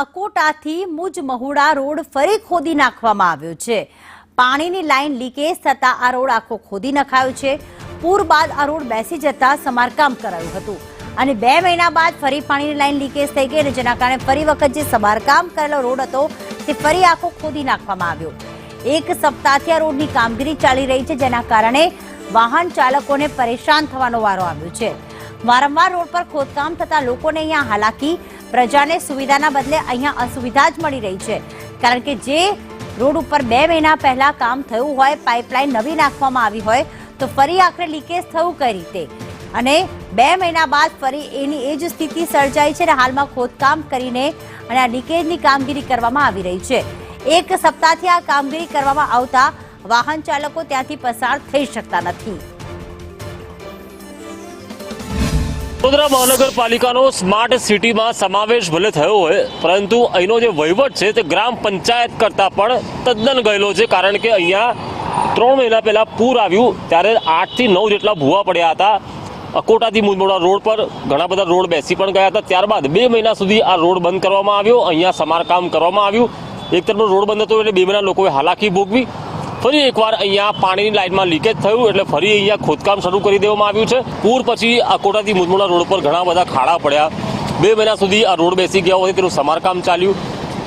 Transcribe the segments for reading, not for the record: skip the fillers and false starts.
અકોટાથી મુજ મહુડા રોડ ફરી ખોદી નાખવામાં આવ્યો છે। પાણીની લાઈન લીકેજ થતા આ રોડ આખો ખોદી નખાયો છે। પૂર બાદ આ રોડ બેસી જતા સમારકામ કરાયું હતું અને 2 મહિના બાદ ફરી પાણીની લાઈન લીકેજ થઈ ગઈ અને જેના કારણે ફરી વખત જે સમારકામ કરેલો રોડ હતો તે ફરી આખો ખોદી નાખવામાં આવ્યો। એક સપ્તાહથી આ રોડની કામગીરી ચાલી રહી છે જેના કારણે વાહન ચાલકોને પરેશાન થવાનો વારો આવ્યો છે। વારંવાર રોડ પર ખોદકામ થતા લોકોને અહીંયા હાલાકી, પ્રજાને સુવિધાના બદલે અહીંયા અસુવિધા જ મળી રહી છે કારણ કે જે રોડ ઉપર 2 મહિના પહેલા કામ થયું હોય, પાઇપલાઇન નવી નાખવામાં આવી હોય તો ફરી આખરે લીકેજ થયું કઈ રીતે અને 2 મહિના બાદ ફરી એની એ જ સ્થિતિ સર્જાઈ છે અને હાલમાં ખોદકામ કરીને અને આ લીકેજની કામગીરી કરવામાં આવી રહી છે। એક સપ્તાહથી આ કામગીરી કરવામાં આવતા વાહન ચાલકો ત્યાંથી પસાર થઈ શકતા નથી। વડોદરા મહાનગરપાલિકાનો સ્માર્ટ સિટીમાં સમાવેશ ભલે થયો હોય પરંતુ અહીંનો જે વહીવટ છે તે ગ્રામ પંચાયત કરતાં પણ તદ્દન ગયેલો છે કારણ કે અહીંયા 3 મહિના પહેલા પૂર આવ્યું ત્યારે 8 થી 9 જેટલા ભૂવા પડ્યા હતા। અકોટાથી મુજમોડા રોડ પર ઘણા બધા રોડ બેસી પણ ગયા હતા। ત્યારબાદ 2 મહિના સુધી આ રોડ બંધ કરવામાં આવ્યો, અહીંયા સમારકામ કરવામાં આવ્યું। એક તરફ રોડ બંધ હતો એટલે 2 મહિના લોકોએ હાલાકી ભોગવી। ફરી એકવાર અહીંયા પાણીની લાઇનમાં લીકેજ થયું એટલે ફરી અહીંયા ખોદકામ શરૂ કરી દેવામાં આવ્યું છે। પૂર પછી અકોટાથી મુજમોડા રોડ પર ઘણા બધા ખાડા પડ્યા। 2 મહિના સુધી આ રોડ બેસી ગયા હોય તેનું સમારકામ ચાલ્યું।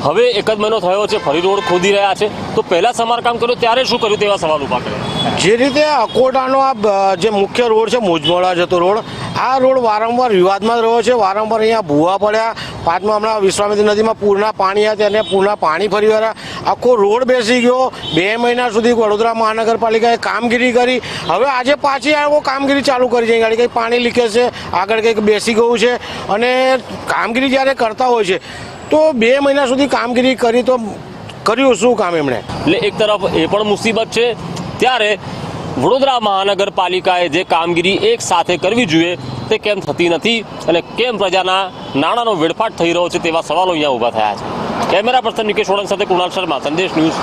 હવે 1 જ મહિનો થયો છે, ફરી રોડ ખોદી રહ્યા છે તો પહેલા સમારકામ કર્યું ત્યારે શું કર્યું તેવા સવાલ ઉભા કર્યા। જે રીતે અકોટાનો આ જે મુખ્ય રોડ છે મુજમોડા જતો રોડ, આ રોડ વારંવાર વિવાદમાં રહ્યો છે। વારંવાર અહીંયા ભૂવા પડ્યા। પાછમાં હમણાં વિશ્વામિત્રી નદીમાં પૂરના પાણી હતા તેને પૂરના પાણી ફરી વળ્યા, આખો રોડ બેસી ગયો। 2 મહિના સુધી વડોદરા મહાનગરપાલિકાએ કામગીરી કરી, હવે આજે પાછી આવો કામગીરી ચાલુ કરી છે। કંઈક પાણી લીકેજ છે, આગળ કંઈક બેસી ગયું છે અને કામગીરી જ્યારે કરતા હોય છે તો 2 મહિના સુધી કામગીરી કરી તો કર્યું શું કામ એમણે? એટલે એક તરફ એ પણ મુસીબત છે ત્યારે વડોદરા મહાનગરપાલિકાએ જે કામગીરી એક સાથે કરવી જોઈએ તે કેમ થતી નથી અને કેમ પ્રજાના નાણાંનો વેડફાટ થઈ રહ્યો છે તેવા સવાલો અહીંયા ઊભા થયા છે। કેમેરા પર્સન નિકેશ ઓડંગ સાથે કૃણાલ શર્મા, સંદેશ ન્યૂઝ।